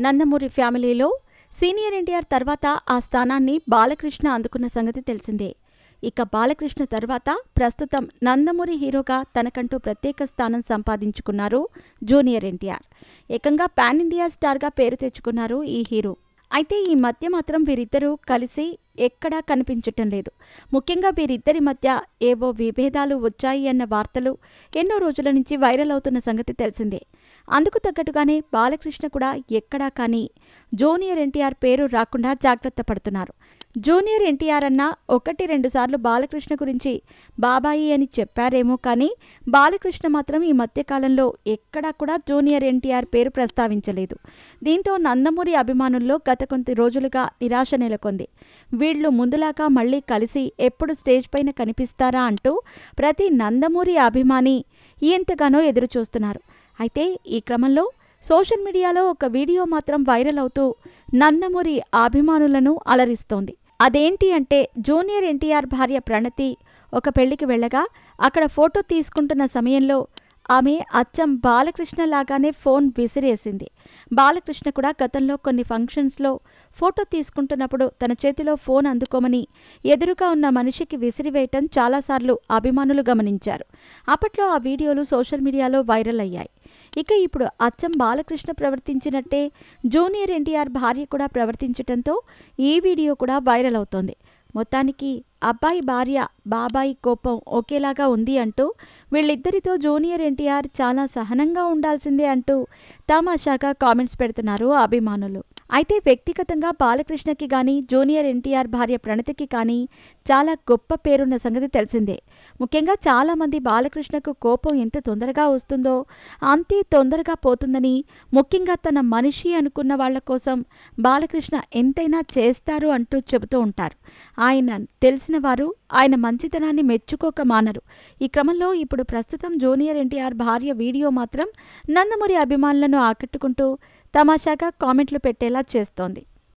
నందమూరి ఫ్యామిలీలో సీనియర్ ఎన్టీఆర్ తర్వాత ఆ స్థానాన్ని బాలకృష్ణ అందుకున్న సంగతి తెలిసిందే. ఇక బాలకృష్ణ తర్వాత ప్రస్తుతం నందమూరి హీరోగా తనకంటూ ప్రత్యేక స్థానం సంపాదించుకున్నారు జూనియర్ ఎన్టీఆర్. ఏకంగా పాన్ ఇండియా స్టార్గా పేరు తెచ్చుకున్నారు ఈ హీరో. అయితే ఈ మధ్య మాత్రం వీరిద్దరూ కలిసి ఎక్కడా కనిపించటం లేదు. ముఖ్యంగా వీరిద్దరి మధ్య ఏవో విభేదాలు వచ్చాయి అన్న వార్తలు ఎన్నో రోజుల నుంచి వైరల్ అవుతున్న సంగతి తెలిసిందే. అందుకు తగ్గట్టుగానే బాలకృష్ణ కూడా ఎక్కడా కానీ జూనియర్ ఎన్టీఆర్ పేరు రాకుండా జాగ్రత్త పడుతున్నారు. జూనియర్ ఎన్టీఆర్ అన్న 1-2 సార్లు బాలకృష్ణ గురించి బాబాయి అని చెప్పారేమో కానీ బాలకృష్ణ మాత్రం ఈ మధ్యకాలంలో ఎక్కడా కూడా జూనియర్ ఎన్టీఆర్ పేరు ప్రస్తావించలేదు. దీంతో నందమూరి అభిమానుల్లో గత కొద్ది రోజులుగా నిరాశ నెలకొంది. వీళ్లు ముందులాగా మళ్లీ కలిసి ఎప్పుడు స్టేజ్ పైన కనిపిస్తారా అంటూ ప్రతి నందమూరి అభిమాని ఎంతగానో ఎదురుచూస్తున్నారు. అయితే ఈ క్రమంలో సోషల్ మీడియాలో ఒక వీడియో మాత్రం వైరల్ అవుతూ నందమూరి అభిమానులను అలరిస్తోంది. అదేంటి అంటే జూనియర్ ఎన్టీఆర్ భార్య ప్రణతి ఒక పెళ్లికి వెళ్ళగా అక్కడ ఫోటో తీసుకుంటున్న సమయంలో ఆమె అచ్చం బాలకృష్ణ లాగానే ఫోన్ విసిరేసింది. బాలకృష్ణ కూడా గతంలో కొన్ని ఫంక్షన్స్లో ఫోటో తీసుకుంటున్నప్పుడు తన చేతిలో ఫోన్ అందుకోమని ఎదురుగా ఉన్న మనిషికి విసిరివేయటం చాలాసార్లు అభిమానులు గమనించారు. అప్పట్లో ఆ వీడియోలు సోషల్ మీడియాలో వైరల్ అయ్యాయి. ఇక ఇప్పుడు అచ్చం బాలకృష్ణ ప్రవర్తించినట్టే జూనియర్ ఎన్టీఆర్ భార్య కూడా ప్రవర్తించటంతో ఈ వీడియో కూడా వైరల్ అవుతోంది. మొత్తానికి అబ్బాయి భార్య బాబాయి కోపం ఒకేలాగా ఉంది అంటూ వీళ్ళిద్దరితో జూనియర్ ఎన్టీఆర్ చాలా సహనంగా ఉండాల్సిందే అంటూ తమాషాగా కామెంట్స్ పెడుతున్నారు అభిమానులు. అయితే వ్యక్తిగతంగా బాలకృష్ణకి కానీ జూనియర్ ఎన్టీఆర్ భార్య ప్రణతికి కానీ చాలా గొప్ప పేరున్న సంగతి తెలిసిందే. ముఖ్యంగా చాలామంది బాలకృష్ణకు కోపం ఎంత తొందరగా వస్తుందో అంతే తొందరగా పోతుందని, ముఖ్యంగా తన మనిషి అనుకున్న వాళ్ల కోసం బాలకృష్ణ ఎంతైనా చేస్తారు అంటూ చెబుతూ ఉంటారు. ఆయన తెలిసిన వారు ఆయన మంచితనాన్ని మెచ్చుకోక మానరు. ఈ క్రమంలో ఇప్పుడు ప్రస్తుతం జూనియర్ ఎన్టీఆర్ భార్య వీడియో మాత్రం నందమూరి అభిమానులను ఆకట్టుకుంటూ తమాషాగా కామెంట్లు పెట్టేలా చేస్తోంది.